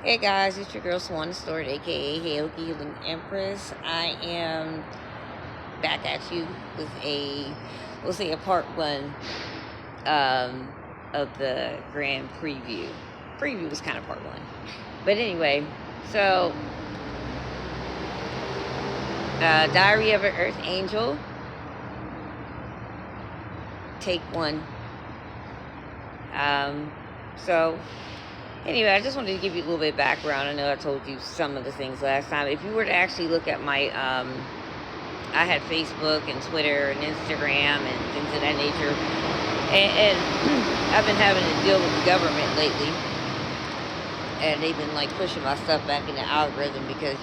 Hey guys, it's your girl Swan Stored, aka Hail Healing Empress. I am back at you with we'll say a part one um, of the grand preview. Preview was kind of part one. But anyway, so Diary of an Earth Angel, take one. Um, so anyway, I just wanted to give you a little bit of background. I know I told you some of the things last time. If you were to actually look at my I had Facebook and Twitter and Instagram and things of that nature. And I've been having to deal with the government lately. And they've been like pushing my stuff back in the algorithm because,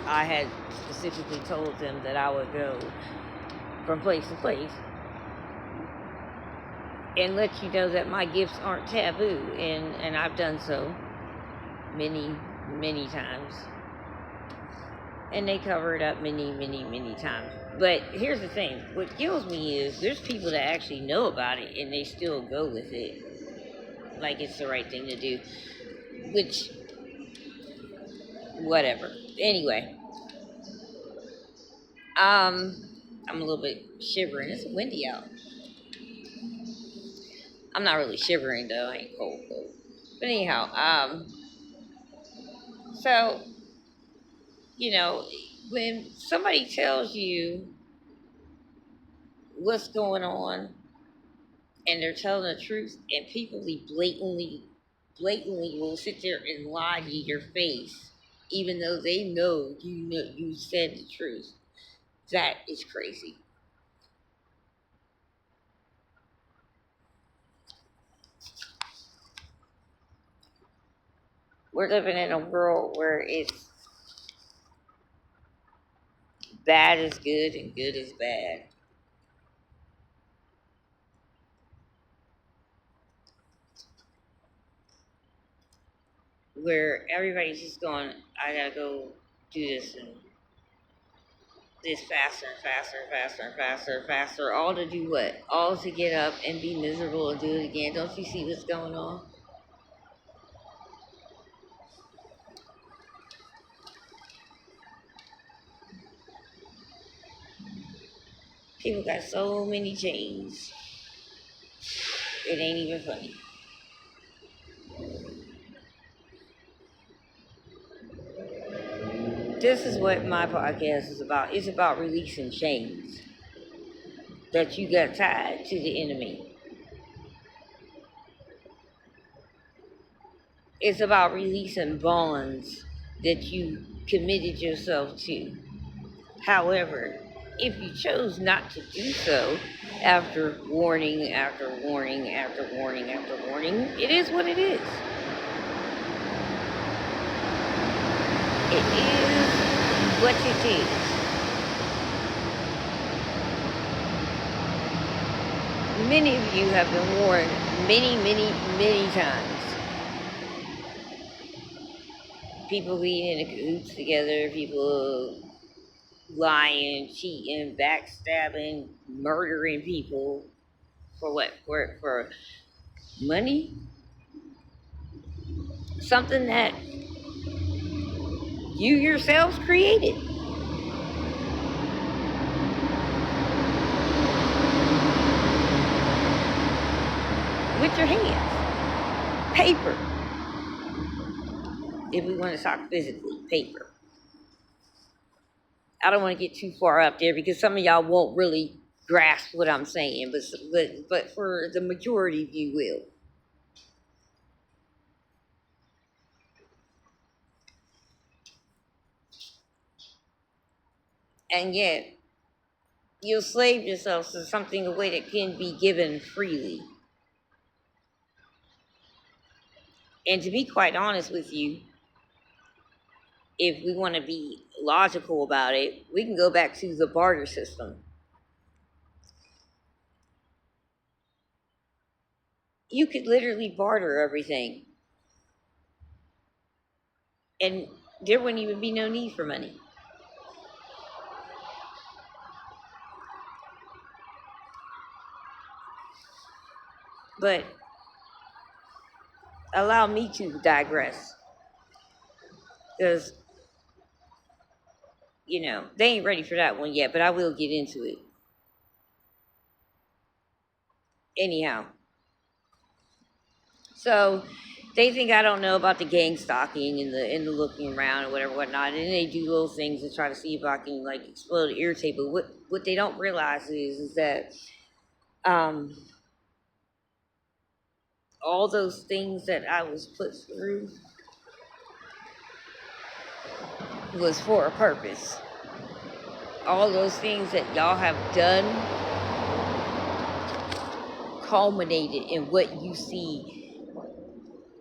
I had specifically told them that I would go from place to place and let you know that my gifts aren't taboo. And I've done so many, many times. And they cover it up many, many, many times. But here's the thing. What kills me is there's people that actually know about it and they still go with it like it's the right thing to do. Which, whatever. Anyway, I'm a little bit shivering. It's windy out. I'm not really shivering though. I ain't cold. But anyhow, so, you know, when somebody tells you what's going on and they're telling the truth, and people blatantly will sit there and lie to your face, even though they know you said the truth. That is crazy. We're living in a world where it's bad is good and good is bad. Where everybody's just going, I gotta go do this and this faster and faster and faster and faster and faster. All to do what? All to get up and be miserable and do it again. Don't you see what's going on? People got so many chains. It ain't even funny. This is what my podcast is about. It's about releasing chains that you got tied to the enemy. It's about releasing bonds that you committed yourself to. However, if you chose not to do so after warning after warning after warning after warning, it is what it is. It is what it is. Many of you have been warned many, many, many times. People being in cahoots together, people lying, cheating, backstabbing, murdering people for what? For money? Something that you yourselves created with your hands. Paper. If we want to talk physically, paper. I don't want to get too far up there because some of y'all won't really grasp what I'm saying, but for the majority of you will. And yet, you'll slave yourself to something a way that can be given freely. And to be quite honest with you, if we want to be logical about it, we can go back to the barter system. You could literally barter everything, and there wouldn't even be no need for money. But allow me to digress. Because, they ain't ready for that one yet, but I will get into it. Anyhow, so they think I don't know about the gang stalking and the looking around and whatever whatnot, and they do little things to try to see if I can like explode or irritate. But what they don't realize is that um, all those things that I was put through was for a purpose. All those things that y'all have done culminated in what you see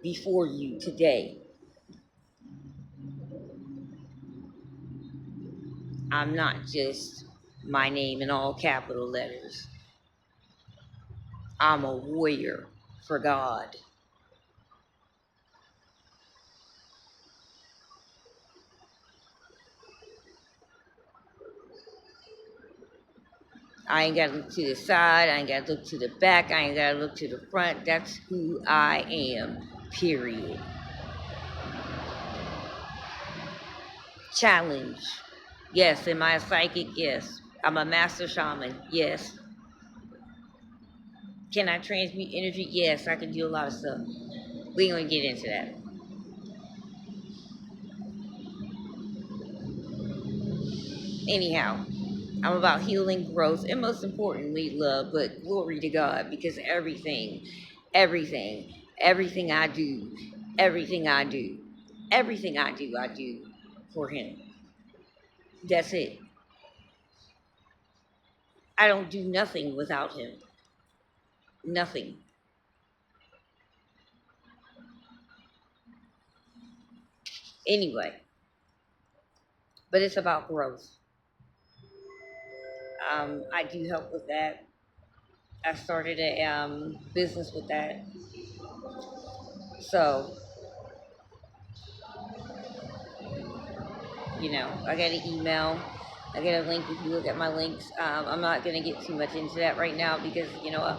before you today. I'm not just my name in all capital letters. I'm a warrior for God. I ain't got to look to the side. I ain't got to look to the back. I ain't got to look to the front. That's who I am, period. Challenge. Yes. Am I a psychic? Yes. I'm a master shaman. Yes. Can I transmute energy? Yes. I can do a lot of stuff. We ain't going to get into that. Anyhow, I'm about healing, growth, and most importantly, love, but glory to God, because everything, everything I do, everything I do, everything I do for Him. That's it. I don't do nothing without Him. Nothing. Anyway, but it's about growth. I do help with that. I started a business with that. So, I got an email. I get a link if you look at my links. I'm not going to get too much into that right now because,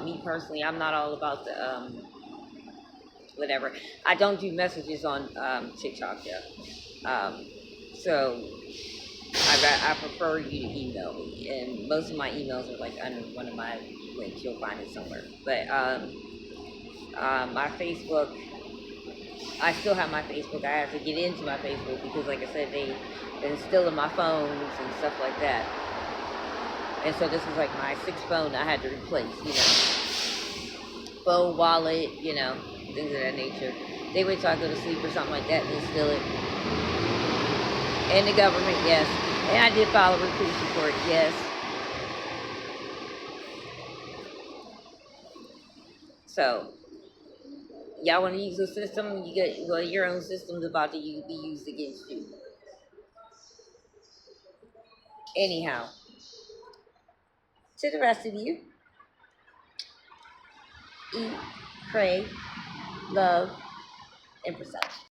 me personally, I'm not all about the whatever. I don't do messages on TikTok though. So I prefer you to email me, and most of my emails are like under one of my links. You'll find it somewhere. But my Facebook, I still have my Facebook. I have to get into my Facebook because, like I said, they're still in my phones and stuff like that. And so this is like my sixth phone I had to replace, phone, wallet, things of that nature. They wait till I go to sleep or something like that and then steal it. And the government, yes. And I did file a recruit report, yes. So, y'all want to use the system? Your own system's about to be used against you. Anyhow, to the rest of you, eat, pray, love, and perception.